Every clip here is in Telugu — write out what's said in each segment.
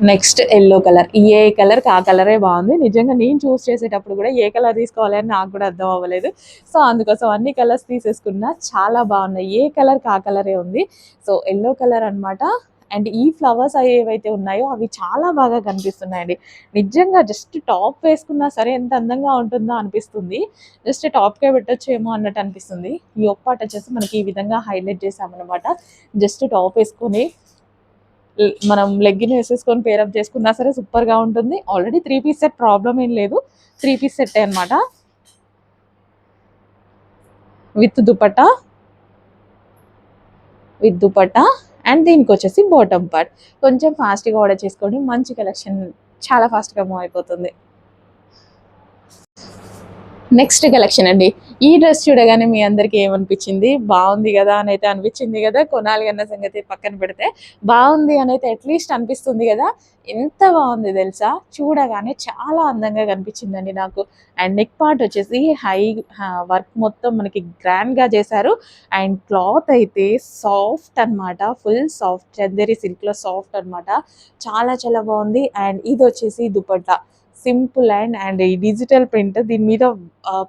Next yellow colour. ఏ కలర్కి ఆ కలరే బాగుంది. నిజంగా నేను చూస్ చేసేటప్పుడు కూడా ఏ కలర్ తీసుకోవాలి అని నాకు కూడా అర్థం అవ్వలేదు. సో అందుకోసం అన్ని కలర్స్ తీసేసుకున్నా. చాలా బాగున్నాయి. ఏ కలర్కి ఆ కలరే ఉంది. సో ఎల్లో కలర్ అనమాట. అండ్ ఈ ఫ్లవర్స్ ఏవైతే ఉన్నాయో అవి చాలా బాగా కనిపిస్తున్నాయండి. నిజంగా జస్ట్ టాప్ వేసుకున్నా సరే ఎంత అందంగా ఉంటుందో అనిపిస్తుంది. జస్ట్ టాప్కే పెట్టొచ్చేమో అన్నట్టు అనిపిస్తుంది. ఈ ఒప్పాట వచ్చేసి మనకి ఈ విధంగా హైలైట్ చేసామన్నమాట. జస్ట్ టాప్ వేసుకొని మనం లెగ్గిన్ వేసేసుకొని పేరప్ చేసుకున్నా సరే సూపర్గా ఉంటుంది. ఆల్రెడీ 3 పీస్ సెట్ ప్రాబ్లం ఏం లేదు. 3 పీస్ సెట్ అనమాట. విత్ దుపట్టా అండ్ దీనికి వచ్చేసి బాటమ్ పార్ట్. కొంచెం ఫాస్ట్గా ఆర్డర్ చేసుకోండి. మంచి కలెక్షన్, చాలా ఫాస్ట్గా మూవ్ అయిపోతుంది. నెక్స్ట్ కలెక్షన్ అండి. ఈ డ్రెస్ చూడగానే మీ అందరికీ ఏమనిపించింది? బాగుంది కదా అని అయితే అనిపించింది కదా. కొనాలి అన్న సంగతి పక్కన పెడితే బాగుంది అని అయితే అట్లీస్ట్ అనిపిస్తుంది కదా. ఎంత బాగుంది తెలుసా, చూడగానే చాలా అందంగా కనిపించిందండి నాకు. అండ్ నెక్ పార్ట్ వచ్చేసి హై వర్క్ మొత్తం మనకి గ్రాండ్గా చేశారు. అండ్ క్లాత్ అయితే సాఫ్ట్ అనమాట. ఫుల్ సాఫ్ట్ చందేరి సిల్క్లో సాఫ్ట్ అనమాట. చాలా చాలా బాగుంది. అండ్ ఇది వచ్చేసి దుపట్టా. సింపుల్ అండ్ ఈ డిజిటల్ ప్రింట్ దీని మీద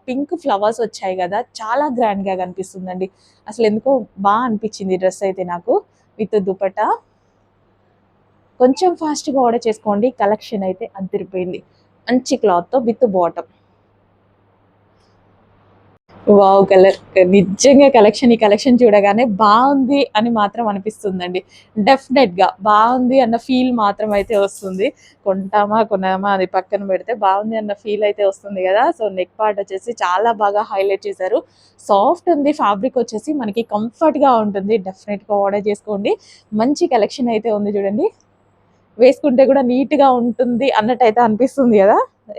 పింక్ ఫ్లవర్స్ వచ్చాయి కదా, చాలా గ్రాండ్గా కనిపిస్తుందండి. అసలు ఎందుకో బాగా అనిపించింది డ్రెస్ అయితే నాకు. విత్ దుపట్టా. కొంచెం ఫాస్ట్గా ఆర్డర్ చేసుకోండి. కలెక్షన్ అయితే అదిరిపోయింది. మంచి క్లాత్తో విత్ బాటమ్. Wow colour. నిజంగా ఈ కలెక్షన్ చూడగానే బాగుంది అని మాత్రం అనిపిస్తుందండి. డెఫినెట్గా బాగుంది అన్న ఫీల్ మాత్రం అయితే వస్తుంది. కొన్నామా అది పక్కన పెడితే బాగుంది అన్న ఫీల్ అయితే వస్తుంది కదా. సో నెక్ పార్ట్ వచ్చేసి చాలా బాగా హైలైట్ చేశారు. సాఫ్ట్ ఉంది. ఫ్యాబ్రిక్ వచ్చేసి మనకి కంఫర్ట్గా ఉంటుంది. డెఫినెట్గా ఆర్డర్ చేసుకోండి. మంచి కలెక్షన్ అయితే ఉంది చూడండి. వేసుకుంటే కూడా నీట్గా ఉంటుంది అన్నట్టు అయితే అనిపిస్తుంది కదా.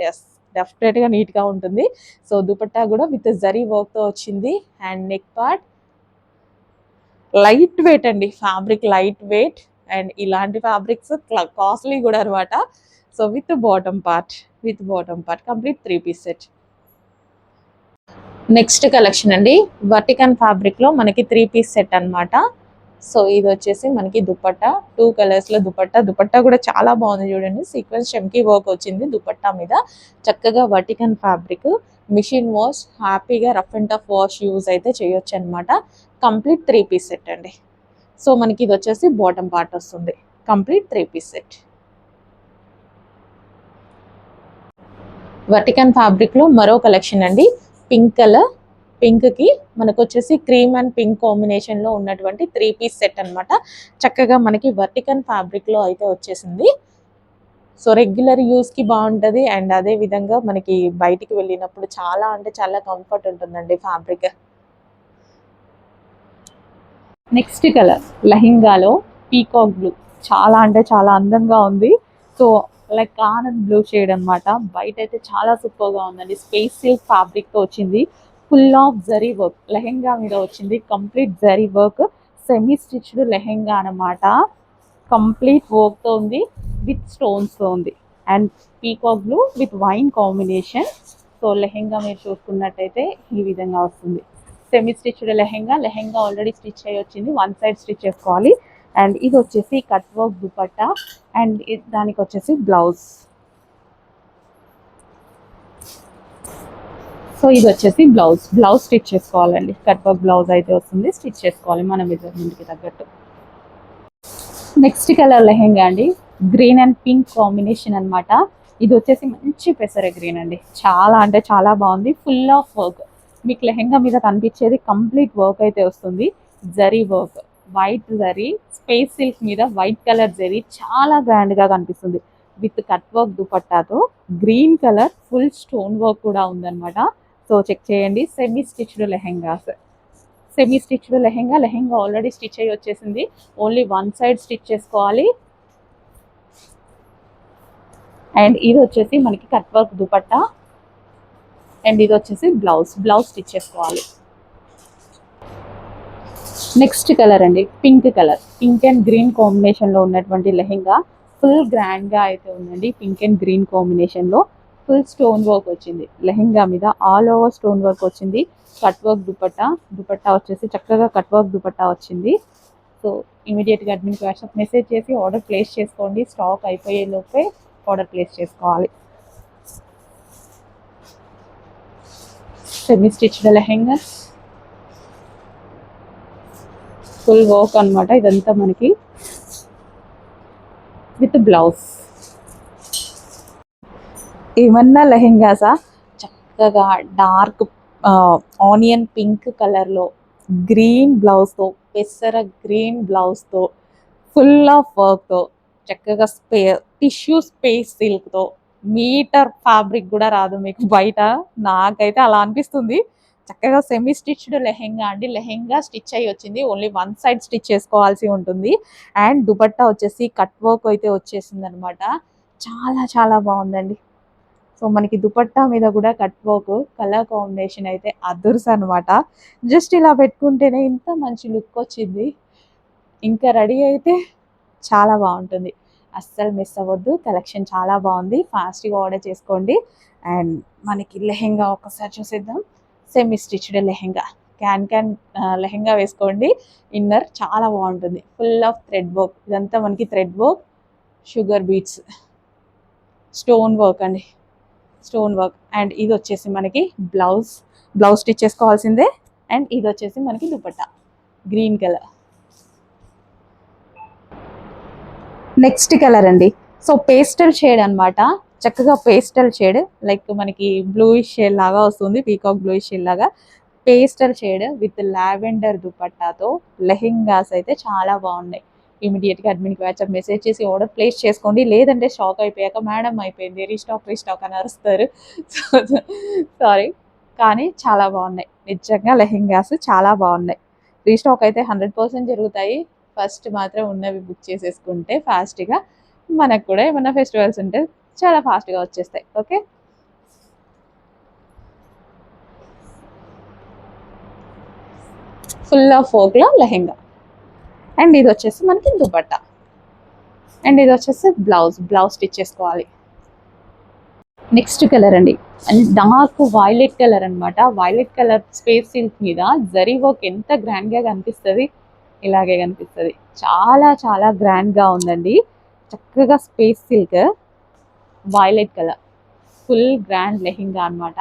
ఎస్, డెఫినెట్గా నీట్గా ఉంటుంది. సో దుపట్టా కూడా విత్ జరీ వర్క్తో వచ్చింది. And neck part light weight అండి. Fabric light weight. అండ్ ఇలాంటి ఫ్యాబ్రిక్స్ కాస్ట్లీ కూడా అనమాట. So with bottom part complete 3 piece set. Next collection అండి. వర్టికన్ ఫ్యాబ్రిక్లో మనకి 3 పీస్ సెట్ అనమాట. సో ఇది వచ్చేసి మనకి దుపట్టా. 2 కలర్స్లో దుపట్టా కూడా చాలా బాగుంది చూడండి. సీక్వెన్స్ చమ్కీ వర్క్ వచ్చింది దుపట్టా మీద. చక్కగా వర్టికన్ ఫ్యాబ్రిక్. మిషన్ వాష్, హ్యాపీగా rough and tough wash use అయితే చేయొచ్చు అనమాట. కంప్లీట్ 3 పీస్ సెట్ అండి. సో మనకి ఇది వచ్చేసి బాటమ్ పార్ట్ వస్తుంది. Complete 3 piece set. వర్టికన్ ఫ్యాబ్రిక్లో మరో కలెక్షన్ అండి. Pink colour. పింక్కి మనకు వచ్చేసి క్రీమ్ అండ్ పింక్ కాంబినేషన్లో ఉన్నటువంటి 3 పీస్ సెట్ అనమాట. చక్కగా మనకి వర్టికన్ ఫ్యాబ్రిక్లో అయితే వచ్చేసింది. సో రెగ్యులర్ యూస్కి బాగుంటుంది. అండ్ అదే విధంగా మనకి బయటికి వెళ్ళినప్పుడు చాలా అంటే చాలా కంఫర్ట్ ఉంటుందండి ఫ్యాబ్రిక్. నెక్స్ట్ కలర్ లెహెంగాలో పీకాక్ బ్లూ. చాలా అంటే చాలా అందంగా ఉంది. సో లైక్ ఆనంద్ బ్లూ షేడ్ అనమాట. బయట అయితే చాలా సూపర్గా ఉందండి. స్పేస్ సిల్క్ ఫ్యాబ్రిక్తో వచ్చింది. Full of zari work lehenga మీద వచ్చింది. Complete zari work. Semi stitched lehenga అనమాట. కంప్లీట్ వర్క్తో ఉంది. విత్ స్టోన్స్తో ఉంది. And peacock blue with wine combination. So lehenga మీరు చూసుకున్నట్టయితే ఈ విధంగా వస్తుంది. Semi stitched lehenga already stitch అయ్యి వచ్చింది. 1 సైడ్ స్టిచ్ చేసుకోవాలి. అండ్ ఇది వచ్చేసి కట్ వర్క్ దుపట్టా. అండ్ దానికి వచ్చేసి బ్లౌజ్. సో ఇది వచ్చేసి బ్లౌజ్ స్టిచ్ చేసుకోవాలండి. కట్ వర్క్ బ్లౌజ్ అయితే వస్తుంది. స్టిచ్ చేసుకోవాలి మన మెజర్మెంట్కి తగ్గట్టు. నెక్స్ట్ కలర్ లెహెంగా అండి. గ్రీన్ అండ్ పింక్ కాంబినేషన్ అనమాట. ఇది వచ్చేసి మంచి పెసర గ్రీన్ అండి. చాలా అంటే చాలా బాగుంది. Full of work. మీకు లెహెంగా మీద కనిపించేది కంప్లీట్ వర్క్ అయితే వస్తుంది. Zari work, white zari, space silk మీద వైట్ కలర్ జరీ చాలా గ్రాండ్గా కనిపిస్తుంది. విత్ కట్ వర్క్ దుపట్టాతో green colour full stone work కూడా ఉందన్నమాట. సో చెక్ చేయండి. Semi stitched lehenga already stitch అయ్యి వచ్చేసింది. ఓన్లీ 1 సైడ్ స్టిచ్ చేసుకోవాలి. అండ్ ఇది వచ్చేసి మనకి కట్ వర్క్ దుపట్టా. అండ్ ఇది వచ్చేసి బ్లౌజ్ స్టిచ్ చేసుకోవాలి. నెక్స్ట్ కలర్ అండి. పింక్ అండ్ గ్రీన్ కాంబినేషన్లో ఉన్నటువంటి లెహెంగా. ఫుల్ గ్రాండ్గా అయితే ఉందండి. పింక్ అండ్ గ్రీన్ కాంబినేషన్లో ఫుల్ స్టోన్ వర్క్ వచ్చింది. లెహెంగా మీద ఆల్ ఓవర్ స్టోన్ వర్క్ వచ్చింది. కట్ వర్క్ దుపట్టా వచ్చేసి చక్కగా కట్ వర్క్ దుపట్టా వచ్చింది. సో ఇమీడియట్గా అడ్మిన్కి వాట్సాప్ మెసేజ్ చేసి ఆర్డర్ ప్లేస్ చేసుకోండి. స్టాక్ అయిపోయే లోపే ఆర్డర్ ప్లేస్ చేసుకోవాలి. Semi stitched lehengas, full work అనమాట ఇదంతా మనకి విత్ బ్లౌజ్. ఏమన్నా లెహెంగాసా, చక్కగా డార్క్ ఆనియన్ పింక్ కలర్లో గ్రీన్ బ్లౌజ్తో, పెసర గ్రీన్ బ్లౌజ్తో, ఫుల్ ఆఫ్ వర్క్తో, చక్కగా టిష్యూ స్పేస్ సిల్క్తో, మీటర్ ఫ్యాబ్రిక్ కూడా రాదు మీకు బయట. నాకైతే అలా అనిపిస్తుంది. చక్కగా సెమీ స్టిచ్డ్ లెహెంగా అండి. లెహెంగా స్టిచ్ అయ్యి వచ్చింది, ఓన్లీ వన్ సైడ్ స్టిచ్ చేసుకోవాల్సి ఉంటుంది. అండ్ దుపట్టా వచ్చేసి కట్ వర్క్ అయితే వచ్చేసింది అనమాట. చాలా చాలా బాగుందండి. సో మనకి దుపట్టా మీద కూడా కట్ వర్క్, కలర్ కాంబినేషన్ అయితే అదుర్స్ అనమాట. జస్ట్ ఇలా పెట్టుకుంటేనే ఇంత మంచి లుక్ వచ్చింది. ఇంకా రెడీ అయితే చాలా బాగుంటుంది. అస్సలు మిస్ అవ్వద్దు. కలెక్షన్ చాలా బాగుంది. ఫాస్ట్గా ఆర్డర్ చేసుకోండి. అండ్ మనకి లెహెంగా ఒకసారి చూసేద్దాం. Semi stitched lehenga, can lehenga వేసుకోండి. ఇన్నర్ చాలా బాగుంటుంది. ఫుల్ ఆఫ్ థ్రెడ్ వర్క్, ఇదంతా మనకి thread work, sugar beads, stone work అండి, స్టోన్ వర్క్. అండ్ ఇది వచ్చేసి మనకి బ్లౌజ్ స్టిచ్ చేసుకోవాల్సిందే. అండ్ ఇది వచ్చేసి మనకి dupatta green colour. Next colour అండి. సో పేస్టల్ షేడ్ అనమాట. చక్కగా పేస్టల్ షేడ్, లైక్ మనకి బ్లూయిష్ షేడ్ లాగా వస్తుంది, పీకాక్ బ్లూయిష్ షేడ్ లాగా. పేస్టల్ షేడ్ విత్ లావెండర్ దుపట్టాతో లెహెంగాస్ అయితే చాలా బాగున్నాయి. ఇమీడియట్గా అడ్మిన్కి వాట్సాప్ మెసేజ్ చేసి ఆర్డర్ ప్లేస్ చేసుకోండి. లేదంటే స్టాక్ అయిపోయాక మేడం అయిపోయింది రీస్టాక్ అని అరుస్తారు. సారీ, కానీ చాలా బాగున్నాయి నిజంగా. లెహెంగాస్ చాలా బాగున్నాయి. రీస్టాక్ అయితే 100% జరుగుతాయి. ఫస్ట్ మాత్రం ఉన్నవి బుక్ చేసేసుకుంటే ఫాస్ట్గా మనకు కూడా ఏమైనా ఫెస్టివల్స్ ఉంటే చాలా ఫాస్ట్గా వచ్చేస్తాయి. ఓకే, ఫుల్ ఆఫ్ వర్క్లో లెహెంగా. అండ్ ఇది వచ్చేసి మనకి దుపట్టా. అండ్ ఇది వచ్చేసి బ్లౌజ్ స్టిచ్ చేసుకోవాలి. నెక్స్ట్ కలర్ అండి, డార్క్ వైలెట్ కలర్ అనమాట. వైలెట్ కలర్ స్పేస్ సిల్క్ మీద జరీ వర్క్ ఎంత గ్రాండ్గా కనిపిస్తుంది, ఇలాగే కనిపిస్తుంది. చాలా చాలా గ్రాండ్గా ఉందండి. చక్కగా space silk violet colour, full grand lehenga అనమాట.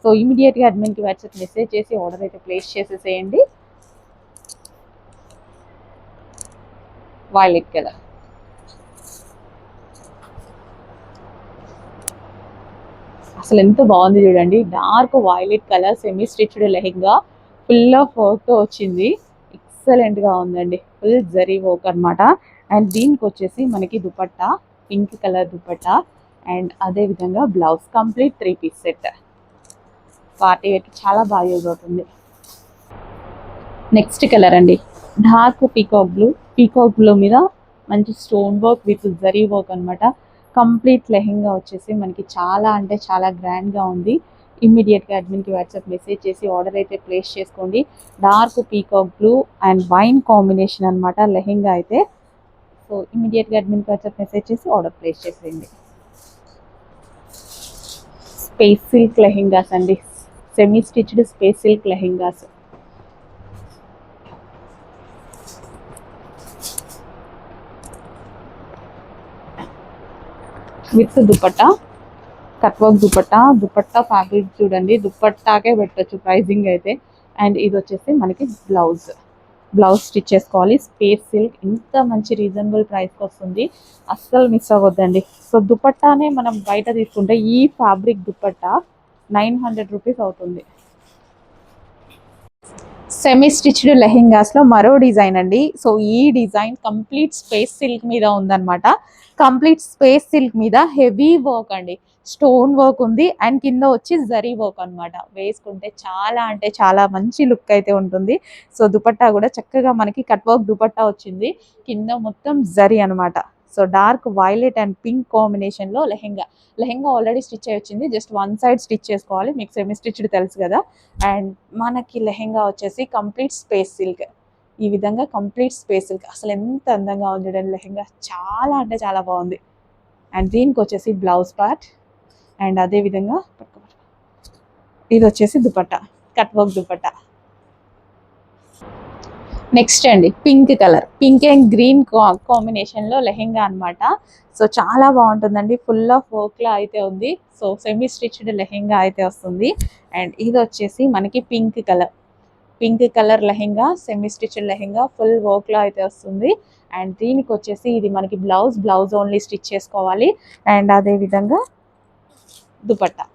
సో ఇమీడియట్గా అడ్మిన్కి వాట్సాప్ మెసేజ్ చేసి ఆర్డర్ అయితే ప్లేస్ చేసేసేయండి. వైలెట్ కలర్, అసలు ఎంత బాగుంది చూడండి. Dark violet colour semi stitched lehenga, full of వర్క్తో వచ్చింది. ఎక్సలెంట్గా ఉందండి. ఫుల్ జరీ వర్క్ అనమాట. అండ్ దీనికి వచ్చేసి మనకి dupatta pink colour dupatta. And అదేవిధంగా blouse complete 3 piece set. Party వేర్కి చాలా బాగా యూజ్ అవుతుంది. నెక్స్ట్ కలర్ అండి, డార్క్ పీకాక్ బ్లూ మీద మంచి stone work with zari work అనమాట. కంప్లీట్ లెహెంగా వచ్చేసి మనకి చాలా అంటే చాలా గ్రాండ్గా ఉంది. ఇమ్మీడియట్గా అడ్మిన్కి వాట్సాప్ మెసేజ్ చేసి ఆర్డర్ అయితే ప్లేస్ చేసుకోండి. Dark peacock blue and wine combination అనమాట లెహెంగా అయితే. సో ఇమ్మీడియట్గా అడ్మిన్కి వాట్సాప్ మెసేజ్ చేసి ఆర్డర్ ప్లేస్ చేసేయండి. స్పేస్ సిల్క్ లెహెంగాస్ అండి, semi stitched space silk lehengas. With dupatta, cut work dupatta fabric చూడండి, దుపట్టాకే పెట్టచ్చు ప్రైజింగ్ అయితే. అండ్ ఇది వచ్చేసి మనకి బ్లౌజ్ స్టిచ్ చేసుకోవాలి. స్పేస్ సిల్క్ ఇంత మంచి రీజనబుల్ ప్రైస్కి వస్తుంది, అస్సలు మిస్ అవ్వద్దండి. సో దుపట్టానే మనం బయట తీసుకుంటే ఈ ఫ్యాబ్రిక్ దుపట్టా 900 రూపీస్ అవుతుంది. సెమీ స్టిచ్డ్ లెహెంగాస్లో మరో డిజైన్ అండి. సో ఈ డిజైన్ కంప్లీట్ స్పేస్ సిల్క్ మీద ఉందన్నమాట. కంప్లీట్ స్పేస్ సిల్క్ మీద హెవీ వర్క్ అండి, స్టోన్ వర్క్ ఉంది. అండ్ కింద వచ్చి జరీ వర్క్ అనమాట. వేసుకుంటే చాలా అంటే చాలా మంచి లుక్ అయితే ఉంటుంది. సో దుపట్టా కూడా చక్కగా మనకి కట్ వర్క్ దుపట్టా వచ్చింది, కింద మొత్తం జరీ అనమాట. So dark violet and pink కాంబినేషన్లో లెహెంగా ఆల్రెడీ స్టిచ్ అయ్యి వచ్చింది. జస్ట్ వన్ సైడ్ స్టిచ్ చేసుకోవాలి, మీకు సెమీ స్టిచ్డ్ తెలుసు కదా. అండ్ మనకి లెహెంగా వచ్చేసి కంప్లీట్ స్పేస్ సిల్క్, ఈ విధంగా కంప్లీట్ స్పేస్ సిల్క్. అసలు ఎంత అందంగా ఉంది చూడండి లెహెంగా, చాలా అంటే చాలా బాగుంది. అండ్ దీనికి వచ్చేసి బ్లౌజ్ పార్ట్. అండ్ అదేవిధంగా ఇది వచ్చేసి dupatta, cut work dupatta. Next అండి పింక్ అండ్ గ్రీన్ కాంబినేషన్లో లెహెంగా అన్నమాట. సో చాలా బాగుంటుందండి, ఫుల్ ఆఫ్ వర్క్లో అయితే ఉంది. సో సెమీ స్టిచ్డ్ లెహెంగా అయితే వస్తుంది. అండ్ ఇది వచ్చేసి మనకి pink colour lehenga, semi stitched lehenga, full వర్క్లో అయితే వస్తుంది. అండ్ దీనికి వచ్చేసి ఇది మనకి బ్లౌజ్ ఓన్లీ స్టిచ్ చేసుకోవాలి. అండ్ అదే విధంగా దుపట్టా.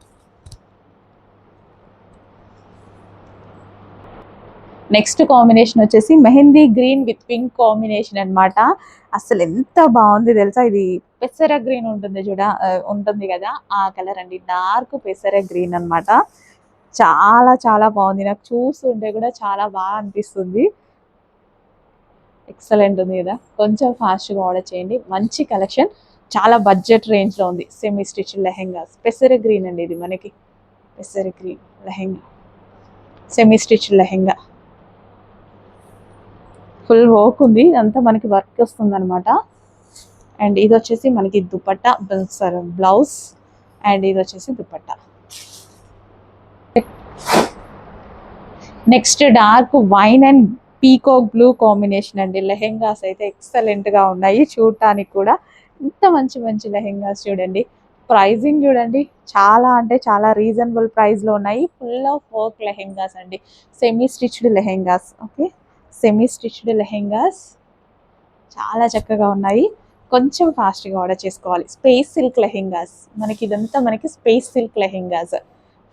నెక్స్ట్ కాంబినేషన్ వచ్చేసి mehndi green with pink combination అన్నమాట. అసలు ఎంత బాగుంది తెలుసా, ఇది పెసర గ్రీన్ ఉంటుంది ఉంటుంది కదా, ఆ కలర్ అండి, డార్క్ పెసర గ్రీన్ అన్నమాట. చాలా చాలా బాగుంది, నాకు చూస్తుంటే కూడా చాలా బాగా అనిపిస్తుంది. ఎక్సలెంట్ ఉంది కదా, కొంచెం ఫాస్ట్గా ఆర్డర్ చేయండి. మంచి కలెక్షన్, చాలా బడ్జెట్ రేంజ్లో ఉంది. సెమీ స్టిచ్ లెహెంగాస్, పెసర గ్రీన్ అండి ఇది మనకి, పెసర green lehenga, semi stitch lehenga, full work ఉంది, ఇదంతా మనకి వర్క్ వస్తుంది అనమాట. అండ్ ఇది వచ్చేసి మనకి దుపట్టా, బ్లౌజ్. అండ్ ఇది వచ్చేసి dupatta. Next dark wine and peacock blue combination అండి. లెహెంగాస్ అయితే ఎక్సలెంట్ గా ఉన్నాయి చూడటానికి కూడా. ఇంత మంచి మంచి లెహెంగాస్ చూడండి, ప్రైజింగ్ చూడండి, చాలా అంటే చాలా రీజనబుల్ ప్రైస్ లో ఉన్నాయి. ఫుల్ ఆఫ్ వర్క్ లెహెంగాస్ అండి, semi stitched lehengas. Okay, semi stitched lehengas చాలా చక్కగా ఉన్నాయి. కొంచెం ఫాస్ట్గా ఆర్డర్ చేసుకోవాలి. స్పేస్ సిల్క్ లెహెంగాస్, మనకి ఇదంతా మనకి space silk lehengas,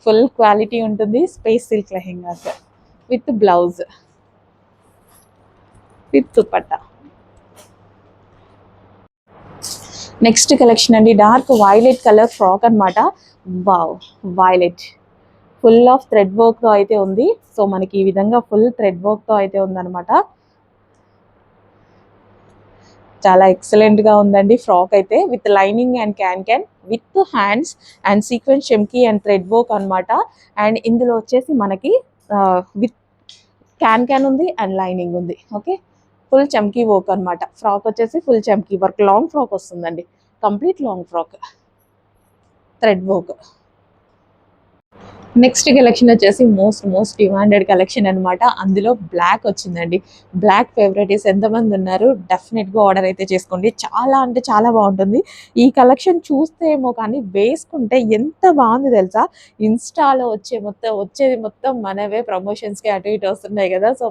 full quality ఉంటుంది. Space silk lehengas with blouse, with dupatta. Next collection అండి, డార్క్ వైలెట్ కలర్ ఫ్రాక్ అనమాట. Wow, violet, full of thread వర్క్తో అయితే ఉంది. సో మనకి ఈ విధంగా ఫుల్ థ్రెడ్ వర్క్తో అయితే ఉందన్నమాట. చాలా ఎక్సలెంట్గా ఉందండి ఫ్రాక్ అయితే, with lining and can with hands and sequence చెమ్కీ అండ్ థ్రెడ్ వర్క్ అనమాట. అండ్ ఇందులో వచ్చేసి మనకి విత్ క్యాన్ ఉంది అండ్ లైనింగ్ ఉంది. ఓకే, ఫుల్ చమ్కీ వర్క్ అనమాట. ఫ్రాక్ వచ్చేసి ఫుల్ చమ్కీ వర్క్, లాంగ్ ఫ్రాక్ వస్తుందండి, complete long frock, thread work. Next collection వచ్చేసి మోస్ట్ డిమాండెడ్ కలెక్షన్ అనమాట. అందులో బ్లాక్ వచ్చిందండి. బ్లాక్ ఫేవరెటీస్ ఎంతమంది ఉన్నారు, డెఫినెట్గా ఆర్డర్ అయితే చేసుకోండి. చాలా అంటే చాలా బాగుంటుంది. ఈ కలెక్షన్ చూస్తే ఏమో కానీ వేసుకుంటే ఎంత బాగుంది తెలుసా. ఇన్స్టాలో వచ్చేది మొత్తం మనవే, ప్రమోషన్స్కి అటు ఇటు వస్తున్నాయి కదా, సో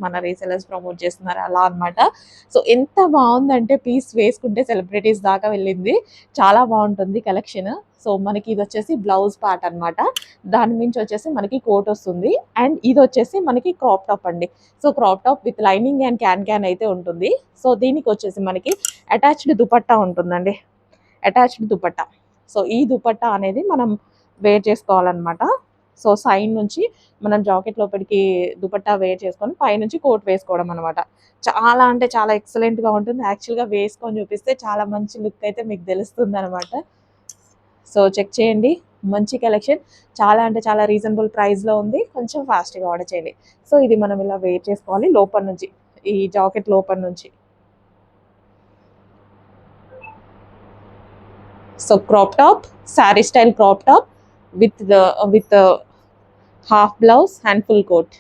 మన రీసెలర్స్ ప్రమోట్ చేస్తున్నారు అలా అనమాట. సో ఎంత బాగుందంటే పీస్ వేసుకుంటే సెలబ్రిటీస్ దాకా వెళ్ళింది. చాలా బాగుంటుంది కలెక్షన్. సో మనకి ఇది వచ్చేసి బ్లౌజ్ పార్ట్ అనమాట. దాని మించి వచ్చేసి మనకి కోట్ వస్తుంది. అండ్ ఇది వచ్చేసి మనకి క్రాప్ టాప్ అండి. So crop top with lining and can అయితే ఉంటుంది. సో దీనికి వచ్చేసి మనకి అటాచ్డ్ దుపట్టా ఉంటుందండి, అటాచ్డ్ దుపట్టా. సో ఈ దుపట్టా అనేది మనం వేర్ చేసుకోవాలన్నమాట. సో సైడ్ నుంచి మనం జాకెట్ లోపలికి దుపట్టా వేర్ చేసుకొని పైనుంచి కోట్ వేసుకోవడం అనమాట. చాలా అంటే చాలా ఎక్సలెంట్గా ఉంటుంది. యాక్చువల్గా వేసుకొని చూపిస్తే చాలా మంచి లుక్ అయితే మీకు తెలుస్తుంది అనమాట. సో చెక్ చేయండి, మంచి కలెక్షన్, చాలా అంటే చాలా రీజనబుల్ ప్రైస్లో ఉంది. కొంచెం ఫాస్ట్గా ఆర్డర్ చేయండి. సో ఇది మనం ఇలా వేర్ చేసుకోవాలి లోపల నుంచి, ఈ జాకెట్ లోపల నుంచి. So crop top, sari style crop top with half blouse and full coat.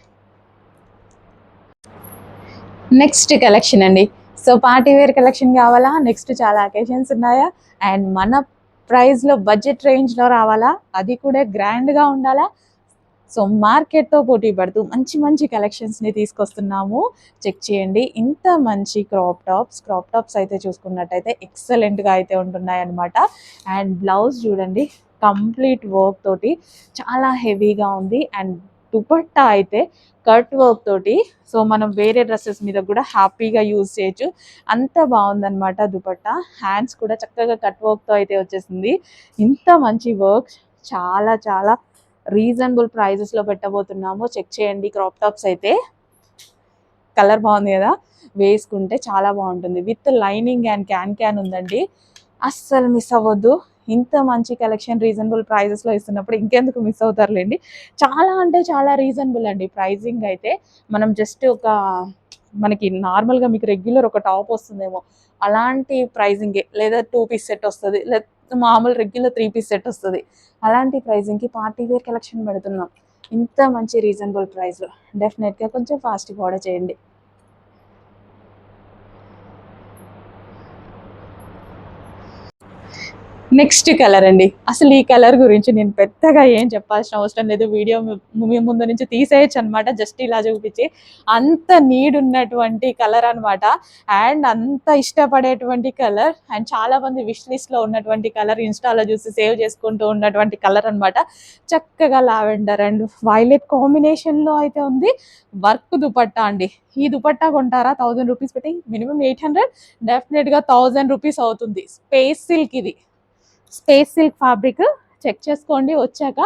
Next collection అండి. సో పార్టీ వేర్ కలెక్షన్ కావాలా, నెక్స్ట్ చాలా అకేషన్స్ ఉన్నాయా, అండ్ మన ప్రైస్లో బడ్జెట్ రేంజ్లో రావాలా, అది కూడా గ్రాండ్గా ఉండాలా. సో మార్కెట్తో పోటీ పడుతూ మంచి మంచి కలెక్షన్స్ని తీసుకొస్తున్నాము. చెక్ చేయండి, ఇంత మంచి క్రాప్ టాప్స్ అయితే చూసుకున్నట్టయితే ఎక్సలెంట్గా అయితే ఉంటున్నాయి అన్నమాట. అండ్ బ్లౌజ్ చూడండి, కంప్లీట్ వర్క్ తోటి చాలా హెవీగా ఉంది. అండ్ దుపట్టా అయితే కట్ వర్క్ తోటి, సో మనం వేరే డ్రెస్సెస్ మీద కూడా హ్యాపీగా యూజ్ చేయొచ్చు, అంత బాగుందన్నమాట దుపట్టా. హ్యాండ్స్ కూడా చక్కగా కట్ వర్క్తో అయితే వచ్చేసింది. ఇంత మంచి వర్క్, చాలా చాలా రీజనబుల్ ప్రైజెస్లో పెట్టబోతున్నాము. చెక్ చేయండి, క్రాప్ టాప్స్ అయితే కలర్ బాగుంది కదా, వేసుకుంటే చాలా బాగుంటుంది. విత్ లైనింగ్ అండ్ క్యాన్ ఉందండి, అస్సలు మిస్ అవ్వద్దు. ఇంత మంచి కలెక్షన్ రీజనబుల్ ప్రైజెస్లో ఇస్తున్నప్పుడు ఇంకెందుకు మిస్ అవుతారులేండి. చాలా అంటే చాలా రీజనబుల్ అండి ప్రైజింగ్ అయితే. మనం జస్ట్ మనకి నార్మల్గా మీకు రెగ్యులర్ ఒక టాప్ వస్తుందేమో అలాంటి ప్రైజింగే, లేదా 2 పీస్ సెట్ వస్తుంది, లేదా మామూలు రెగ్యులర్ 3 పీస్ సెట్ వస్తుంది. అలాంటి ప్రైజింగ్కి పార్టీ వేర్ కలెక్షన్ పెడుతున్నాం ఇంత మంచి రీజనబుల్ ప్రైస్లో. డెఫినెట్గా కొంచెం ఫాస్ట్గా ఆర్డర్ చేయండి. నెక్స్ట్ కలర్ అండి. అసలు ఈ కలర్ గురించి నేను పెద్దగా ఏం చెప్పాల్సిన అవసరం లేదు. వీడియో మీ ముందు నుంచి తీసేయచ్చు అనమాట, జస్ట్ ఇలా చూపించి. అంత నీడ్ ఉన్నటువంటి కలర్ అనమాట, అండ్ అంత ఇష్టపడేటువంటి కలర్, అండ్ చాలా మంది విష్ లిస్ట్ లో ఉన్నటువంటి కలర్, ఇన్స్టాలో చూసి సేవ్ చేసుకుంటూ ఉన్నటువంటి కలర్ అనమాట. చక్కగా లావెండర్ అండ్ వైలెట్ కాంబినేషన్ లో అయితే ఉంది. వర్క్ దుపట్టా అండి. ఈ దుపట్టా కొంటారా 1000 రూపీస్ పెట్టి? మినిమం 800, డెఫినెట్ గా 1000 రూపీస్ అవుతుంది. స్పేస్ సిల్క్, ఇది స్పేస్ సిల్క్ ఫ్యాబ్రిక్. చెక్ చేసుకోండి వచ్చాక.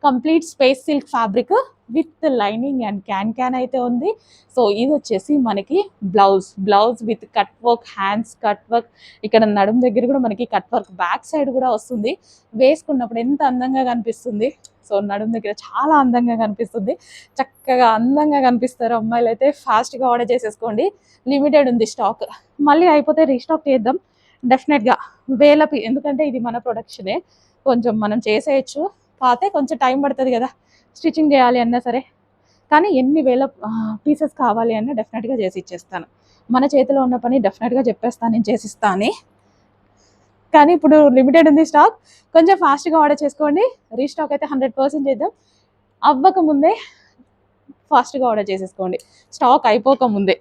Complete space silk fabric with lining and can అయితే ఉంది. సో ఇది వచ్చేసి మనకి blouse with cut work, hands cut work, ఇక్కడ నడుము దగ్గర కూడా మనకి కట్ వర్క్, బ్యాక్ సైడ్ కూడా వస్తుంది. వేసుకున్నప్పుడు ఎంత అందంగా కనిపిస్తుంది. సో నడుము దగ్గర చాలా అందంగా కనిపిస్తుంది. చక్కగా అందంగా కనిపిస్తారు అమ్మాయిలు అయితే. ఫాస్ట్గా ఆర్డర్ చేసేసుకోండి, లిమిటెడ్ ఉంది స్టాక్. మళ్ళీ అయిపోతే రీస్టాక్ చేద్దాం డెఫినెట్గా. ఎందుకంటే ఇది మన ప్రొడక్షనే, కొంచెం మనం చేసేయచ్చు. కాకపోతే కొంచెం టైం పడుతుంది కదా స్టిచ్చింగ్ చేయాలి అన్నా సరే. కానీ ఎన్ని వేల పీసెస్ కావాలి అన్నా డెఫినెట్గా చేసి ఇచ్చేస్తాను. మన చేతిలో ఉన్న పని డెఫినెట్గా చెప్పేస్తాను, నేను చేసిస్తాను. కానీ ఇప్పుడు లిమిటెడ్ ఉంది స్టాక్, కొంచెం ఫాస్ట్గా ఆర్డర్ చేసుకోండి. రీస్టాక్ అయితే 100% చేద్దాం. అవ్వకముందే ఫాస్ట్గా ఆర్డర్ చేసేసుకోండి, స్టాక్ అయిపోకముందే.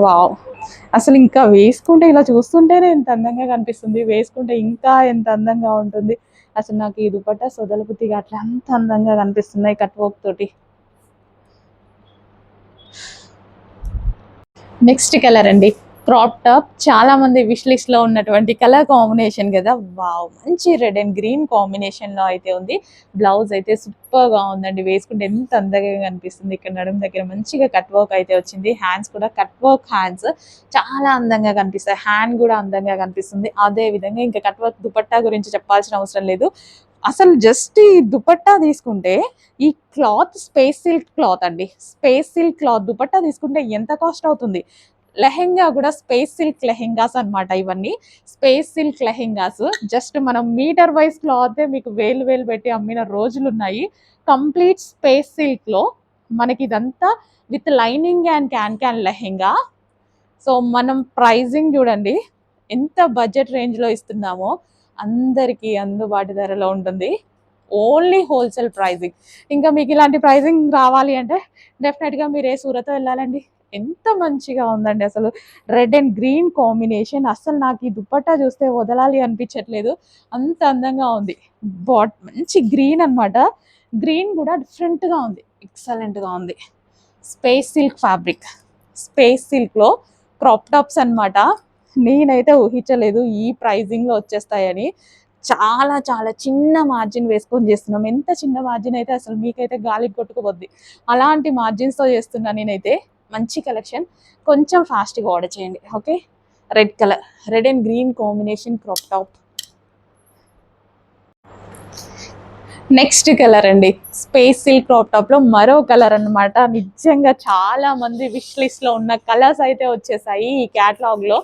వావ్, అసలు ఇంకా వేసుకుంటే, ఇలా చూస్తుంటేనే ఎంత అందంగా కనిపిస్తుంది, వేసుకుంటే ఇంకా ఎంత అందంగా ఉంటుంది. అసలు నాకు ఈ దుపట్టా సొదలబుద్ధిగా అట్లా అంత అందంగా కనిపిస్తున్నాయి కట్ వర్క్ తోటి. నెక్స్ట్ కలర్ అండి, క్రాప్ టాప్. చాలా మంది విష్ లిస్ట్ లో ఉన్నటువంటి కలర్ కాంబినేషన్ కదా. వావ్, మంచి రెడ్ అండ్ గ్రీన్ కాంబినేషన్ లో అయితే ఉంది. బ్లౌజ్ అయితే సూపర్ గా ఉందండి, వేసుకుంటే ఎంత అందంగా కనిపిస్తుంది. ఇక్కడ నడుము దగ్గర మంచిగా కట్ వర్క్ అయితే వచ్చింది. హ్యాండ్స్ కూడా కట్ వర్క్ హ్యాండ్స్ చాలా అందంగా కనిపిస్తాయి. హ్యాండ్ కూడా అందంగా కనిపిస్తుంది. అదే విధంగా ఇంకా కట్ వర్క్ దుపట్టా గురించి చెప్పాల్సిన అవసరం లేదు. అసలు జస్ట్ ఈ దుపట్టా తీసుకుంటే, ఈ క్లాత్ స్పేస్ సిల్క్ క్లాత్ అండి. స్పేస్ సిల్క్ క్లాత్ దుపట్టా తీసుకుంటే ఎంత కాస్ట్ అవుతుంది. లెహెంగా కూడా స్పేస్ సిల్క్ లెహెంగాస్ అనమాట. ఇవన్నీ స్పేస్ సిల్క్ లెహెంగాస్. జస్ట్ మనం మీటర్ వైజ్ క్లాత్ మీకు వేలు పెట్టి అమ్మిన రోజులు ఉన్నాయి. కంప్లీట్ స్పేస్ సిల్క్ లో మనకి ఇదంతా with lining and can lehenga. So మనం ప్రైజింగ్ చూడండి, ఎంత బడ్జెట్ రేంజ్ లో ఇస్తున్నామో, అందరికీ అందుబాటు ధరలో ఉంటుంది. Only wholesale pricing. ఇంకా మీకు ఇలాంటి ప్రైజింగ్ రావాలి అంటే డెఫినెట్గా మీరు సూరత్ వెళ్ళాలండి. ఎంత మంచిగా ఉందండి అసలు. Red and green combination. అసలు నాకు ఈ దుపట్టా చూస్తే వదలాలి అనిపించట్లేదు, అంత అందంగా ఉంది. మంచి గ్రీన్ అనమాట. గ్రీన్ కూడా డిఫరెంట్గా ఉంది, ఎక్సలెంట్గా ఉంది. స్పేస్ సిల్క్ ఫ్యాబ్రిక్, స్పేస్ సిల్క్లో క్రాప్ టాప్స్ అనమాట. నేనైతే ఊహించలేదు ఈ ప్రైజింగ్లో వచ్చేస్తాయని. చాలా చాలా చిన్న మార్జిన్ వేసుకొని చేస్తున్నాం. ఎంత చిన్న మార్జిన్ అయితే అసలు మీకైతే గాలికి కొట్టుకుపోద్ది, అలాంటి మార్జిన్స్తో చేస్తున్నా నేనైతే. మంచి కలెక్షన్, కొంచెం ఫాస్ట్గా ఆర్డర్ చేయండి. Okay, red colour, red and green combination crop top. Next colour అండి, స్పేస్ సిల్క్ క్రాప్ టాప్ లో మరో కలర్ అనమాట. నిజంగా చాలా మంది విష్ లిస్ట్ లో ఉన్న కలర్స్ అయితే వచ్చేసాయి ఈ క్యాటలాగ్ లో.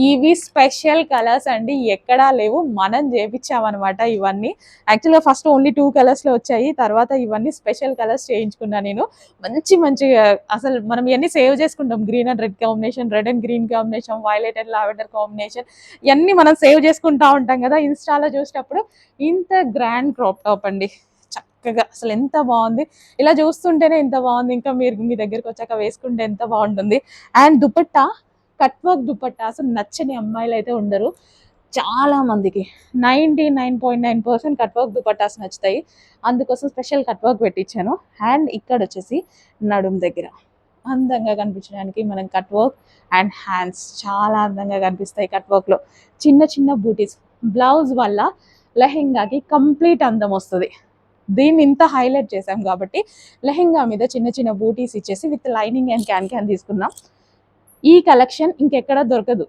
ఇవి స్పెషల్ కలర్స్ అండి, ఎక్కడా లేవు, మనం చేపించామన్నమాట ఇవన్నీ. యాక్చువల్గా ఫస్ట్ ఓన్లీ 2 కలర్స్ లో వచ్చాయి, తర్వాత ఇవన్నీ స్పెషల్ కలర్స్ చేయించుకున్నా నేను. మంచిగా అసలు మనం ఇవన్నీ సేవ్ చేసుకుంటాం. Green and red combination, red and green combination, violet and lavender combination, ఇవన్నీ మనం సేవ్ చేసుకుంటా ఉంటాం కదా ఇన్స్టాలో చూసినప్పుడు. ఇంత గ్రాండ్ క్రాప్ టాప్ అండి, చక్కగా అసలు ఎంత బాగుంది. ఇలా చూస్తుంటేనే ఎంత బాగుంది, ఇంకా మీరు మీ దగ్గరికి వచ్చాక వేసుకుంటే ఎంత బాగుంటుంది. And dupatta cut work dupatta అసలు నచ్చని అమ్మాయిలు అయితే ఉండరు. చాలా మందికి 99.9% కట్ వర్క్ దుపట్టాస్ నచ్చుతాయి. అందుకోసం స్పెషల్ కట్ వర్క్ పెట్టించాను. అండ్ ఇక్కడ వచ్చేసి నడుము దగ్గర అందంగా కనిపించడానికి మనం కట్ వర్క్ అండ్ హ్యాండ్స్ చాలా అందంగా కనిపిస్తాయి కట్ వర్క్లో. చిన్న చిన్న బూటీస్, బ్లౌజ్ వల్ల లెహెంగాకి కంప్లీట్ అందం వస్తుంది. దీన్ని ఇంత హైలైట్ చేసాం కాబట్టి లెహెంగా మీద చిన్న చిన్న బూటీస్ ఇచ్చేసి విత్ లైనింగ్ అండ్ క్యాన్ తీసుకున్నాం. ఈ కలెక్షన్ ఇంకెక్కడ దొరకదు,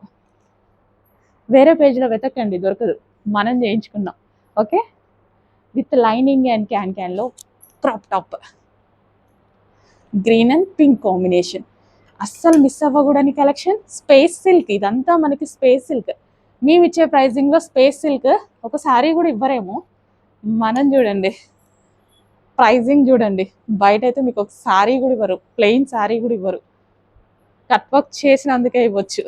వేరే పేజ్లో వెతకండి, దొరకదు. మనం చేయించుకున్నాం. ఓకే, విత్ లైనింగ్ అండ్ క్యాన్లో crop top, green and pink combination. అస్సలు మిస్ అవ్వకూడని కలెక్షన్. స్పేస్ సిల్క్, ఇదంతా మనకి స్పేస్ సిల్క్. మేము ఇచ్చే ప్రైజింగ్లో స్పేస్ సిల్క్ ఒక శారీ కూడా ఇవ్వరేమో. మనం చూడండి ప్రైజింగ్ చూడండి, బయట అయితే మీకు ఒక శారీ కూడా ఇవ్వరు, ప్లెయిన్ శారీ కూడా ఇవ్వరు. కట్ వర్క్ చేసినందుకే ఇవ్వచ్చు.